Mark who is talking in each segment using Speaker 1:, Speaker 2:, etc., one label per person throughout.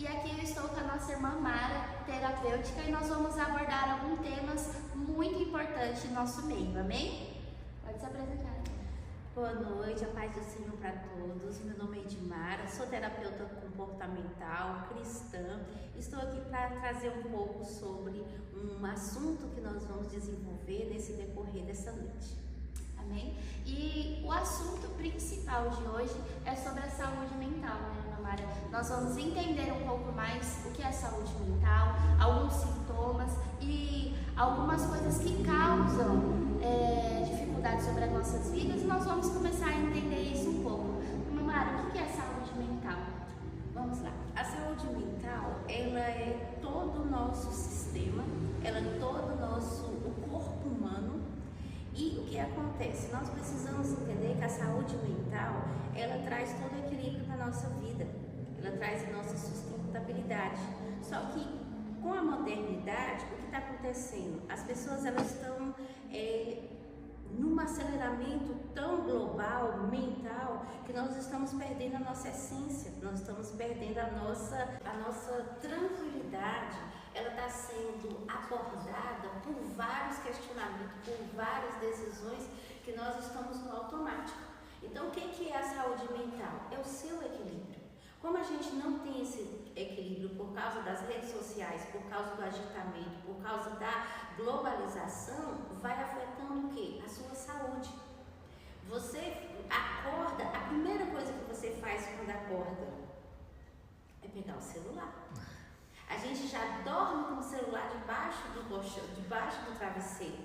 Speaker 1: E aqui eu estou com a nossa irmã Mara, terapêutica, e nós vamos abordar alguns temas muito importantes em nosso meio, amém? Pode se apresentar.
Speaker 2: Boa noite, a paz do Senhor para todos. Meu nome é Edmara, sou terapeuta comportamental, cristã. Estou aqui para trazer um pouco sobre um assunto que nós vamos desenvolver nesse decorrer dessa noite.
Speaker 1: Amém? E o assunto principal de hoje é sobre a saúde mental, né, Ana Mara? Nós vamos entender um pouco mais o que é saúde mental, alguns sintomas e algumas coisas que causam dificuldades sobre as nossas vidas, e nós vamos começar a entender isso um pouco. Ana Mara, o que é saúde mental?
Speaker 2: Vamos lá. A saúde mental, ela é todo o nosso sistema, ela é todo o corpo humano. E o que acontece? Nós precisamos entender que a saúde mental, ela traz todo o equilíbrio para a nossa vida, ela traz a nossa sustentabilidade. Só que com a modernidade, o que está acontecendo? As pessoas elas estão num aceleramento tão global, mental, que nós estamos perdendo a nossa essência, nós estamos perdendo a nossa tranquilidade. Ela está sendo abordada por vários questionamentos, por várias decisões que nós estamos no automático. Então, o que é a saúde mental? É o seu equilíbrio. Como a gente não tem esse equilíbrio por causa das redes sociais, por causa do agitamento, por causa da globalização, vai afetando o quê? A sua saúde. Você acorda, a primeira coisa que você faz quando acorda é pegar o celular. A gente já dorme com o celular debaixo do colchão, debaixo do travesseiro.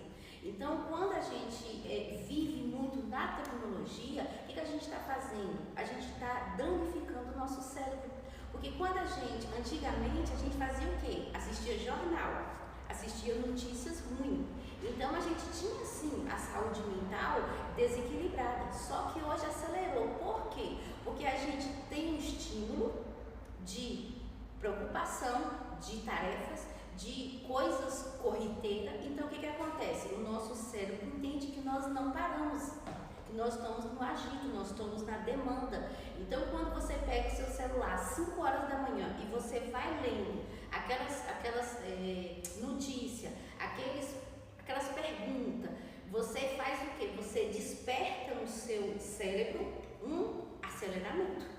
Speaker 2: Então, quando a gente vive muito na tecnologia, o que a gente está fazendo? A gente está danificando o nosso cérebro. Porque quando antigamente, a gente fazia o quê? Assistia jornal, assistia notícias ruins. Então, a gente tinha, sim, a saúde mental desequilibrada. Só que hoje acelerou. Por quê? Porque a gente tem um estímulo de preocupação, de tarefas, de coisas corriqueiras. Então, o que acontece? O nosso cérebro entende que nós não paramos, que nós estamos no agito, nós estamos na demanda. Então, quando você pega o seu celular às 5 horas da manhã e você vai lendo aquelas notícias, aquelas perguntas, você faz o quê? Você desperta no seu cérebro um aceleramento.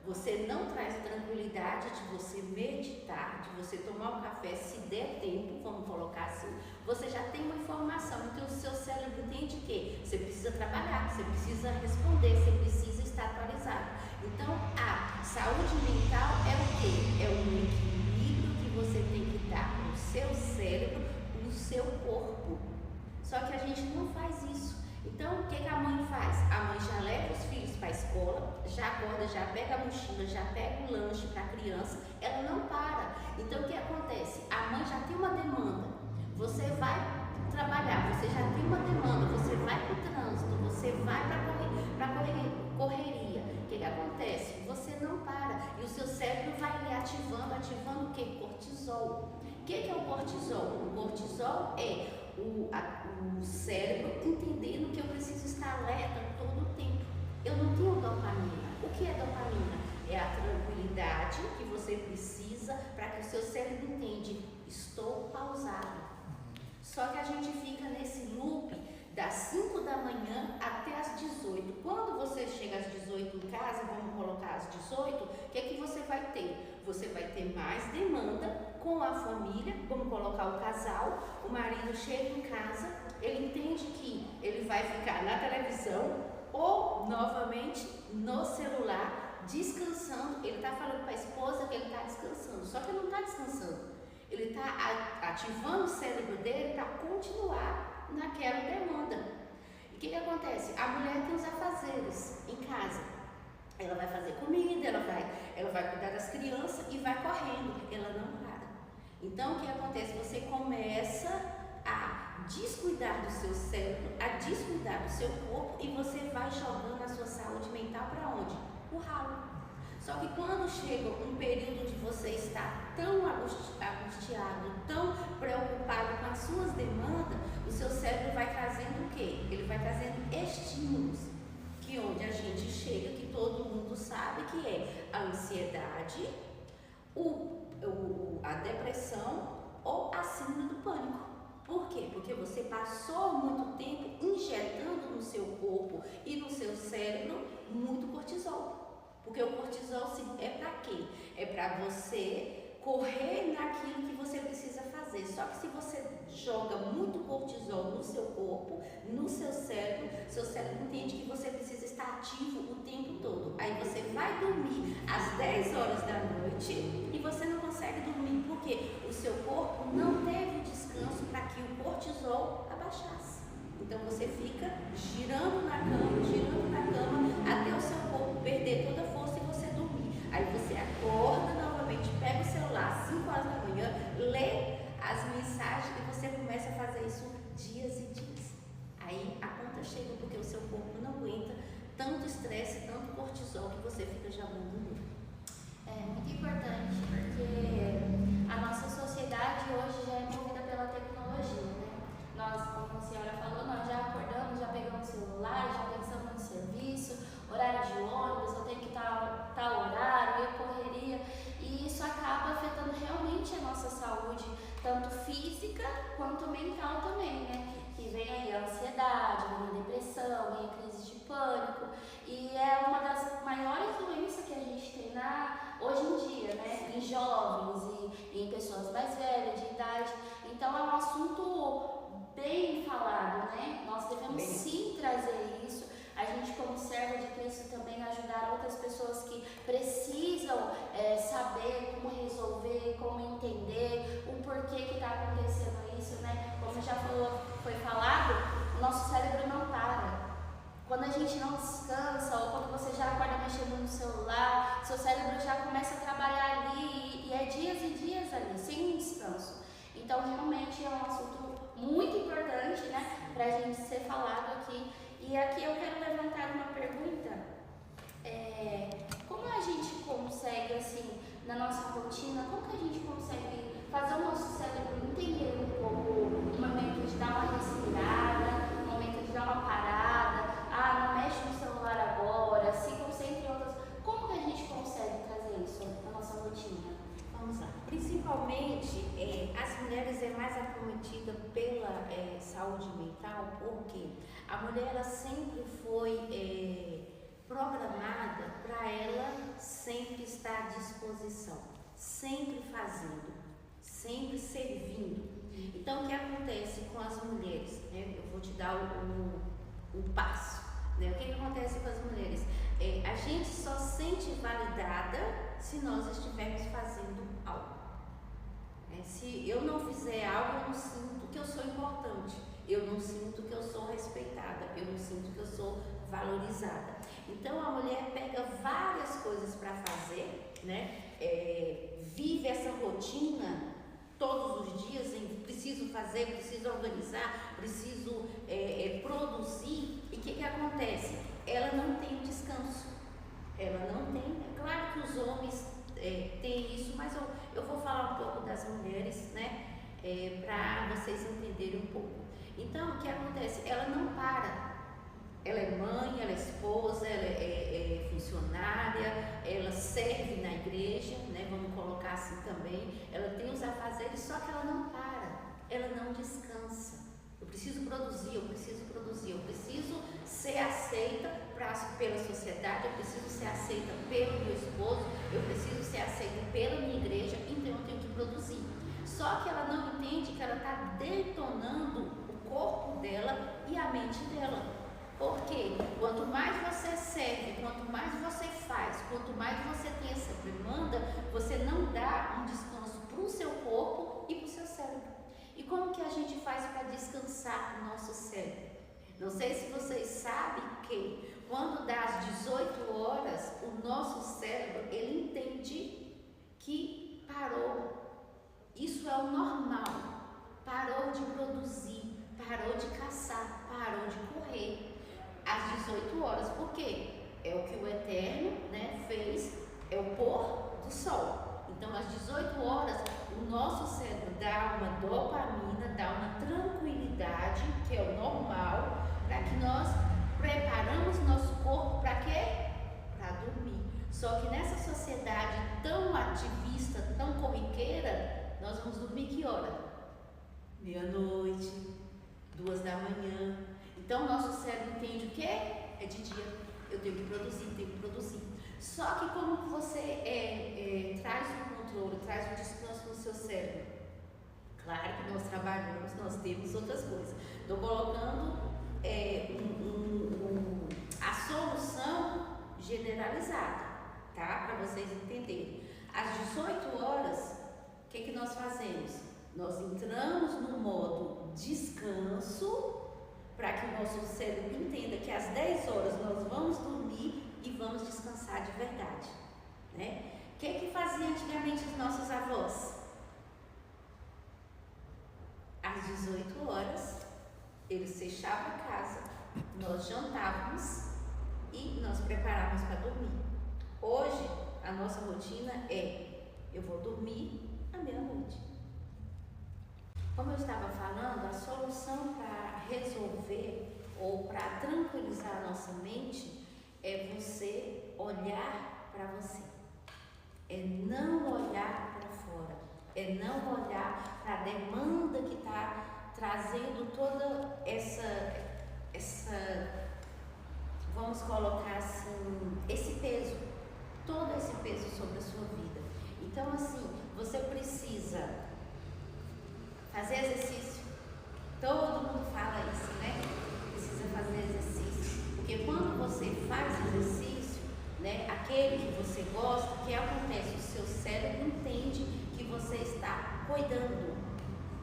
Speaker 2: Você não traz tranquilidade de você meditar, de você tomar um café, se der tempo, vamos colocar assim. Você já tem uma informação, então o seu cérebro entende que você precisa trabalhar, você precisa responder, você precisa estar atualizado. Então, a saúde mental é o quê? É um equilíbrio que você tem que dar no seu cérebro, no seu corpo. Só que a gente não faz isso. Então, o que a mãe faz? A mãe já leva os filhos para a escola, já acorda, já pega a mochila, já pega o lanche para a criança, ela não para. Então, o que acontece? A mãe já tem uma demanda, você vai trabalhar, você já tem uma demanda, você vai para o trânsito, você vai para a correria. O que acontece? Você não para e o seu cérebro vai lhe ativando o que? Cortisol. O que é o cortisol? O cortisol é o cérebro entendendo que eu preciso estar alerta todo o tempo. Eu não tenho dopamina. O que é dopamina? É a tranquilidade que você precisa para que o seu cérebro entenda, estou pausado. Só que a gente fica nesse loop das 5 da manhã até as 18. Quando você chega às 18 em casa, vamos colocar às 18, o que você vai ter? Você vai ter mais demanda com a família, vamos colocar o casal, o marido chega em casa, ele entende que ele vai ficar na televisão ou novamente no celular, descansando. Ele está falando para a esposa que ele está descansando, só que ele não está descansando. Ele está ativando o cérebro dele para continuar naquela demanda. E o que acontece? A mulher tem os afazeres em casa. Ela vai fazer comida, ela vai cuidar das crianças e vai correndo. Ela não para. Então, o que acontece? Você começa a descuidar do seu cérebro, a descuidar do seu corpo e você vai jogando a sua saúde mental para onde? O ralo. Só que quando chega um período de você estar tão angustiado, tão preocupado com as suas demandas, o seu cérebro vai trazendo o quê? Ele vai trazendo estímulos, que onde a gente chega, que todo mundo sabe que é a ansiedade, o depressão ou a síndrome do pânico. Por quê? Porque você passou muito tempo injetando no seu corpo e no seu cérebro muito cortisol. Porque o cortisol é para quê? É para você correr naquilo que você precisa fazer. Só que se você joga muito cortisol no seu corpo, no seu cérebro entende que você precisa estar ativo o tempo todo. Aí você vai dormir às 10 horas da noite e você não consegue dormir porque o seu corpo não teve descanso para que o cortisol abaixasse. Então você fica girando na cama até o seu corpo perder toda a força e você dormir. Aí você acorda novamente, pega o celular às 5 horas da manhã, lê as mensagens e você começa a fazer isso dias e dias. Aí a conta chega porque o seu corpo não aguenta tanto estresse, tanto cortisol que você fica já dormindo.
Speaker 1: É muito importante porque a nossa sociedade hoje já é movida pela tecnologia, né? Nós, como a senhora falou, nós já acordamos, já pegamos o celular, já pensamos no serviço, horário de ônibus, eu tenho que estar tal horário, correria, e isso acaba afetando realmente a nossa saúde, tanto física quanto mental também, né? Que vem aí a ansiedade, vem a depressão, vem a crise de pânico, e é uma das maiores doenças que a gente tem hoje em dia, né? Em jovens e em pessoas mais velhas, de idade. Então é um assunto bem falado, né? Nós devemos sim trazer isso. A gente, como serva de Cristo, também ajudar outras pessoas que precisam saber como resolver, como entender o porquê que está acontecendo isso, né? Como já foi falado, o nosso cérebro não para. Quando a gente não descansa, ou quando você já acorda mexendo no celular, seu cérebro já começa a trabalhar ali e é dias e dias ali, sem descanso. Então, realmente é um assunto muito importante, né, para a gente ser falado aqui. E aqui eu quero levantar uma pergunta. Como a gente consegue, assim, na nossa rotina, como que a gente consegue fazer o nosso cérebro entender um pouco o momento de dar uma respirada, o momento de dar uma parada, não mexe no celular agora, se concentre em outras... Como que a gente consegue trazer isso na nossa rotina?
Speaker 2: Vamos lá. Principalmente, as mulheres é mais acometida pela saúde mental, porque a mulher ela sempre foi programada para ela sempre estar à disposição, sempre fazendo, sempre servindo. Então, o que acontece com as mulheres? Né? Eu vou te dar o passo. Né? O que acontece com as mulheres? A gente só sente validada se nós estivermos fazendo algo. Se eu não fizer algo, eu não sinto que eu sou importante, eu não sinto que eu sou respeitada, eu não sinto que eu sou valorizada. Então a mulher pega várias coisas para fazer, né? Vive essa rotina todos os dias em preciso fazer, preciso organizar, preciso produzir. E o que acontece? Ela não tem descanso, ela não tem. É claro que os homens têm isso, mas eu vou falar um pouco das mulheres, né? Para vocês entenderem um pouco. Então, o que acontece? Ela não para. Ela é mãe, ela é esposa, ela é funcionária, ela serve na igreja, né? Vamos colocar assim também. Ela tem os afazeres, só que ela não para, ela não descansa. Eu preciso produzir, eu preciso ser aceita pela sociedade, eu preciso ser aceita pelo meu esposo, eu preciso ser aceita pela minha igreja, então eu tenho que produzir. Só que ela não entende que ela está detonando o corpo dela e a mente dela. Porque quanto mais você serve, quanto mais você faz, quanto mais você tem essa demanda, você não dá um descanso para o seu corpo e para o seu cérebro. E como que a gente faz para descansar o nosso cérebro? Não sei se vocês sabem que quando dá às 18 horas, o nosso cérebro, ele entende que parou. Isso é o normal. Parou de produzir, parou de caçar, parou de correr. Às 18 horas, por quê? É o que o Eterno, né, fez, é o pôr do sol. Então, às 18 horas, o nosso cérebro dá uma dopamina, dá uma tranquilidade, que é o normal, para que nós preparamos nosso corpo para quê? Para dormir. Só que nessa sociedade tão ativista, tão corriqueira, meia-noite, 2 da manhã. Então, nosso cérebro entende o quê? É de dia. Eu tenho que produzir, tenho que produzir. Só que como você traz um controle, traz um descanso no seu cérebro? Claro que nós trabalhamos, nós temos outras coisas. Estou colocando a solução generalizada, tá? Para vocês entenderem. Às 18 horas, o que nós fazemos? Nós entramos no modo descanso para que o nosso cérebro entenda que às 10 horas nós vamos dormir e vamos descansar de verdade, né? O que fazia antigamente os nossos avós? Às 18 horas, eles fechavam a casa, nós jantávamos e nós preparávamos para dormir. Hoje, a nossa rotina é: eu vou dormir à meia-noite. Como eu estava falando, a solução para resolver ou para tranquilizar a nossa mente é você olhar para você. É não olhar para fora. É não olhar para a demanda que está trazendo toda essa, vamos colocar assim, esse peso, todo esse peso sobre a sua vida. Então, assim, você precisa fazer exercício. Todo mundo fala isso, né? Precisa fazer exercício. Porque quando você faz exercício, né, aquele que você gosta, o que acontece? O seu cérebro entende que você está cuidando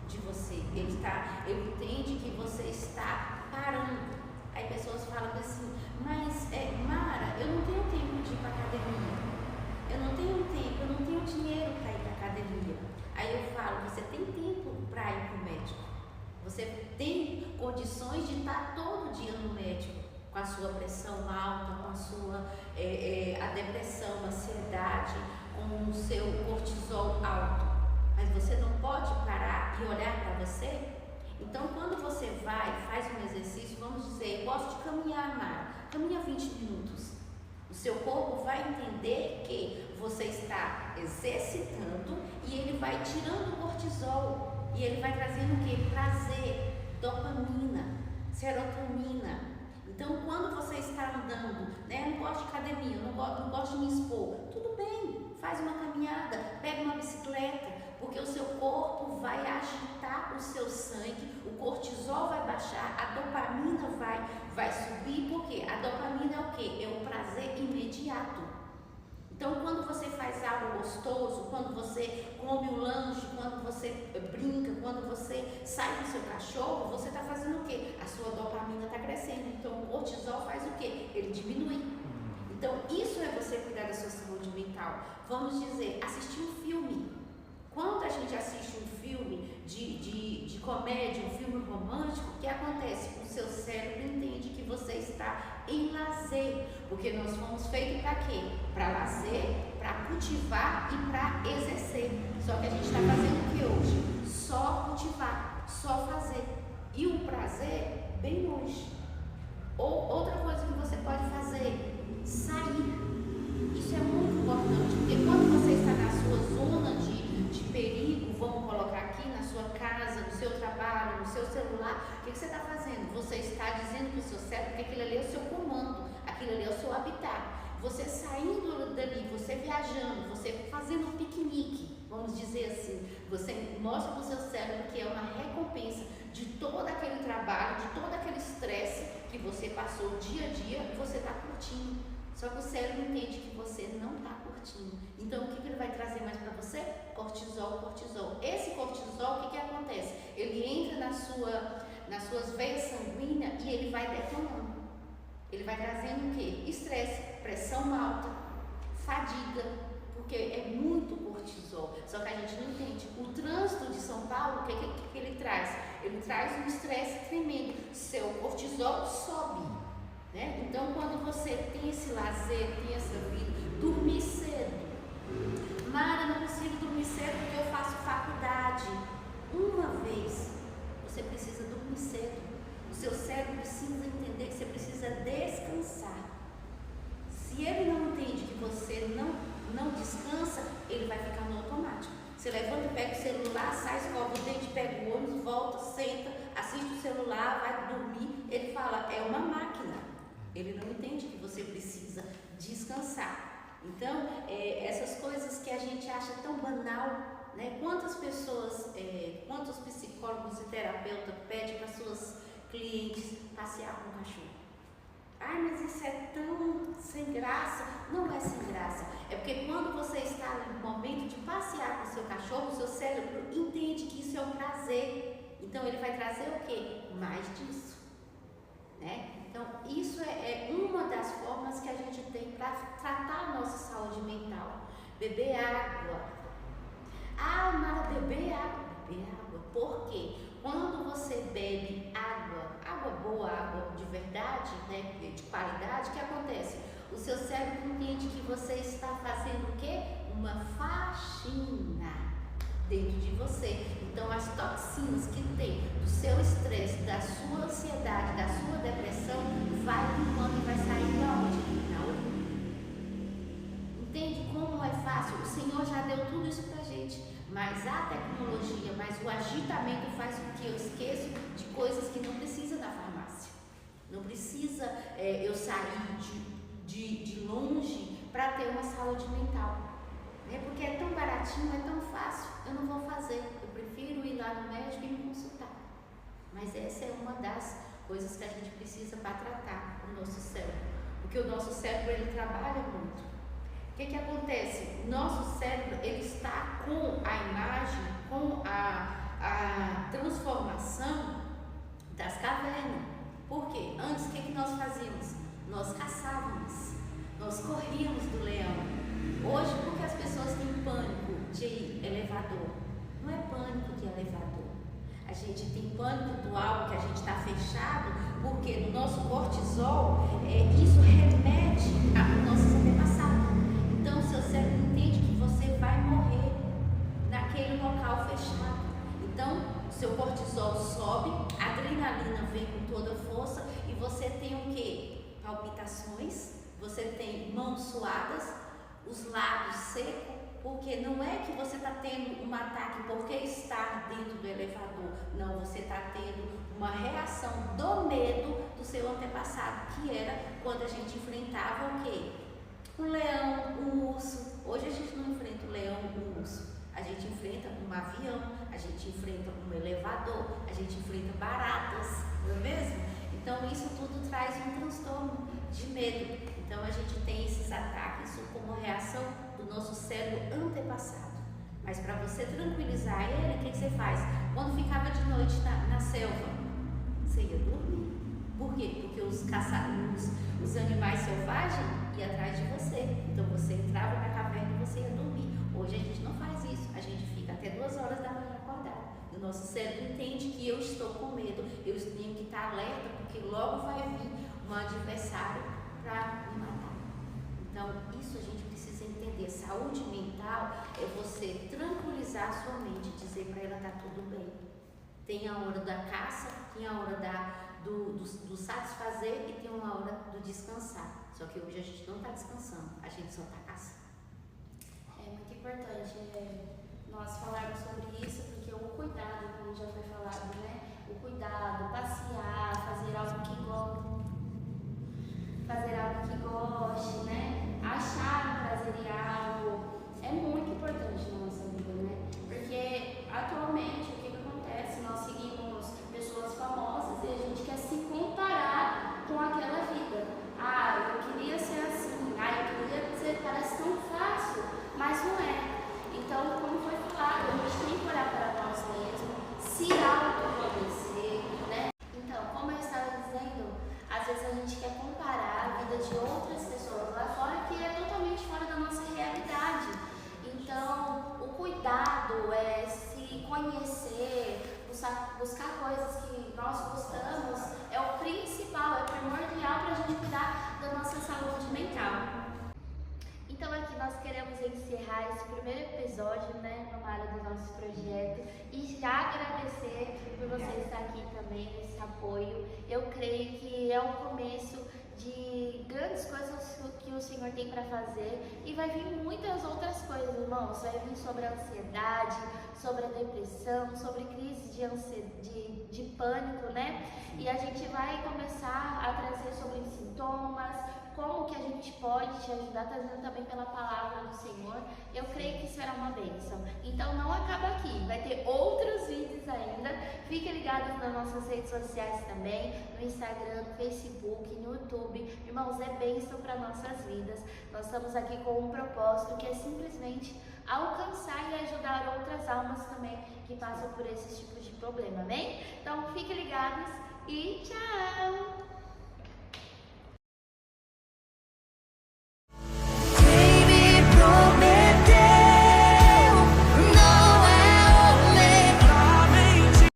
Speaker 2: de você. Ele entende que você está parando. Aí pessoas falam assim: mas Mara, eu não tenho tempo de ir para academia. Eu não tenho tempo, eu não tenho dinheiro para ir para academia. Aí eu falo: você tem tempo para ir para o médico. Você tem condições de estar todo dia no médico, com a sua pressão alta, com a sua a depressão, a ansiedade, com o seu cortisol alto. Mas você não pode parar e olhar para você? Então, quando você vai, faz um exercício, vamos dizer, eu gosto de caminhar, Mara, caminha 20 minutos. O seu corpo vai entender que você está exercitando e ele vai tirando o cortisol. E ele vai trazendo o que? Prazer, dopamina, serotonina. Então, quando você está andando, né, eu não gosto de academia, eu não gosto de me expor, tudo bem, faz uma caminhada, pega uma bicicleta, porque o seu corpo vai agitar o seu sangue, o cortisol vai baixar, a dopamina vai subir, porque a dopamina é o quê? É o prazer imediato. Então, quando você faz algo gostoso, quando você come um lanche, quando você brinca, quando você sai com o seu cachorro, você está fazendo o quê? A sua dopamina está crescendo. Então, o cortisol faz o quê? Ele diminui. Então, isso é você cuidar da sua saúde mental. Vamos dizer, assistir um filme. Quando a gente assiste um filme de comédia, um filme romântico, o que acontece? O seu cérebro entende que você está em lazer, porque nós fomos feitos para quê? Para lazer, para cultivar e para exercer. Só que a gente está fazendo o que hoje? Só cultivar, só fazer. E o prazer, bem longe. Ou outra coisa que você pode fazer, sair. Isso é muito importante, porque quando você está na sua zona de perigo, vamos colocar aqui, na sua casa, no seu trabalho, no seu celular, o que você está fazendo? Você está dizendo para o seu cérebro que aquilo ali é o seu comando, aquilo ali é o seu habitat. Você saindo dali, você viajando, você fazendo um piquenique, vamos dizer assim, você mostra para o seu cérebro que é uma recompensa de todo aquele trabalho, de todo aquele estresse que você passou dia a dia e você está curtindo. Só que o cérebro entende que você não está curtindo. Então, o que ele vai trazer mais para você? Cortisol, cortisol. Esse cortisol, o que acontece? Ele entra nas suas veias sanguíneas e ele vai detonando. Ele vai trazendo o quê? Estresse, pressão alta, fadiga, porque é muito cortisol. Só que a gente não entende. O trânsito de São Paulo, o que ele traz? Ele traz um estresse tremendo. Seu cortisol sobe. Né? Então, quando você tem esse lazer, tem essa vida, dormir cedo. Mara, não consigo dormir cedo porque eu faço faculdade. Uma vez, você precisa dormir cedo. O seu cérebro precisa entender que você precisa descansar. Se ele não entende que você não descansa, ele vai ficar no automático. Você levanta, pega o celular, sai, escova o dente, pega o ônibus, volta, senta, assiste o celular, vai dormir. Ele fala, é uma máquina. Ele não entende que você precisa descansar. Então, essas coisas que a gente acha tão banal, né? Quantas pessoas, quantos psicólogos e terapeutas pedem para suas clientes passear com o cachorro? Ai, mas isso é tão sem graça. Não é sem graça. É porque quando você está no momento de passear com o seu cachorro, o seu cérebro entende que isso é um prazer. Então, ele vai trazer o quê? Mais disso, né? Então, isso é uma das formas que a gente tem para tratar a nossa saúde mental. Beber água. Ah, Mara, beber água. Beber água. Por quê? Quando você bebe água boa, água de verdade, né, de qualidade, o que acontece? O seu cérebro entende que você está fazendo o quê? Uma faxina dentro de você. Então, as toxinas que tem do seu estresse, da sua ansiedade, da sua depressão, vai limpando e vai sair de onde? Na urina. Entende como é fácil? O Senhor já deu tudo isso pra gente, mas a tecnologia, mas o agitamento faz com que eu esqueça de coisas que não precisa na farmácia. Não precisa eu sair de longe para ter uma saúde mental. Porque é tão baratinho, é tão fácil, eu não vou fazer. Eu prefiro ir lá no médico e me consultar. Mas essa é uma das coisas que a gente precisa para tratar o nosso cérebro. Porque o nosso cérebro, ele trabalha muito. O que acontece? O nosso cérebro, ele está com a imagem, com a transformação das cavernas. Por quê? Antes, o que nós fazíamos? Nós caçávamos, nós corríamos do leão. Hoje, por que as pessoas têm pânico de elevador? Não é pânico de elevador. A gente tem pânico do algo que a gente está fechado, porque no nosso cortisol, isso remete ao nosso antepassados. Então, o seu cérebro entende que você vai morrer naquele local fechado. Então, o seu cortisol sobe, a adrenalina vem com toda a força e você tem o quê? Palpitações, você tem mãos suadas, os lábios secos, porque não é que você está tendo um ataque porque está dentro do elevador. Não, você está tendo uma reação do medo do seu antepassado, que era quando a gente enfrentava o quê? Um leão, um urso. Hoje a gente não enfrenta um leão, um urso. A gente enfrenta um avião, a gente enfrenta um elevador, a gente enfrenta baratas, não é mesmo? Então isso tudo traz um transtorno de medo. Então a gente tem esses ataques como reação do nosso cérebro antepassado. Mas para você tranquilizar ele, o que você faz? Quando ficava de noite na selva, você ia dormir. Por quê? Porque os animais selvagens iam atrás de você. Então você entrava na caverna e você ia dormir. Hoje a gente não faz isso. A gente fica até 2 horas da manhã acordado. E o nosso cérebro entende que eu estou com medo. Eu tenho que estar alerta, porque logo vai vir um adversário para me matar. Então, isso a gente precisa entender. Saúde mental é você tranquilizar a sua mente, dizer para ela tá tudo bem. Tem a hora da caça, tem a hora do satisfazer e tem uma hora do descansar. Só que hoje a gente não está descansando, a gente só está caçando.
Speaker 1: É muito importante nós falarmos sobre isso, porque o cuidado, como já foi falado, né? O cuidado, passear, fazer algo que goste, né? Achar um prazer em algo é muito importante na nossa vida, né? Porque atualmente o que acontece? Nós seguimos pessoas famosas e a gente quer se comparar com aquela vida. Ah, eu queria ser assim, eu queria ser, parece tão fácil, mas não é. Então, como foi falado, a gente tem que olhar para nós mesmos, se autoconhecer, né? Então, como eu estava dizendo, às vezes a gente quer comparar a vida de outras pessoas lá fora que é totalmente fora da nossa realidade. Então, o cuidado é se conhecer, buscar coisas que nós gostamos, é o principal, é primordial para a gente cuidar da nossa saúde mental. Então aqui nós queremos encerrar esse primeiro episódio, né, Nomara, do nosso projeto, e já agradecer por você estar aqui também, nesse apoio. Eu creio que é o começo de grandes coisas que o Senhor tem para fazer, e vai vir muitas outras coisas, irmãos. Vai vir sobre a ansiedade, sobre a depressão, sobre crise de pânico, né? E a gente vai começar a trazer sobre sintomas, como que a gente pode te ajudar, trazendo também pela palavra do Senhor. Eu creio que será uma bênção. Então não acaba aqui, vai ter outros vídeos ainda. Fiquem ligados nas nossas redes sociais também, no Instagram, no Facebook, no YouTube. Irmãos, é bênção para nossas vidas. Nós estamos aqui com um propósito que é simplesmente alcançar e ajudar outras almas também que passam por esses tipos de problema, amém? Então fiquem ligados e tchau!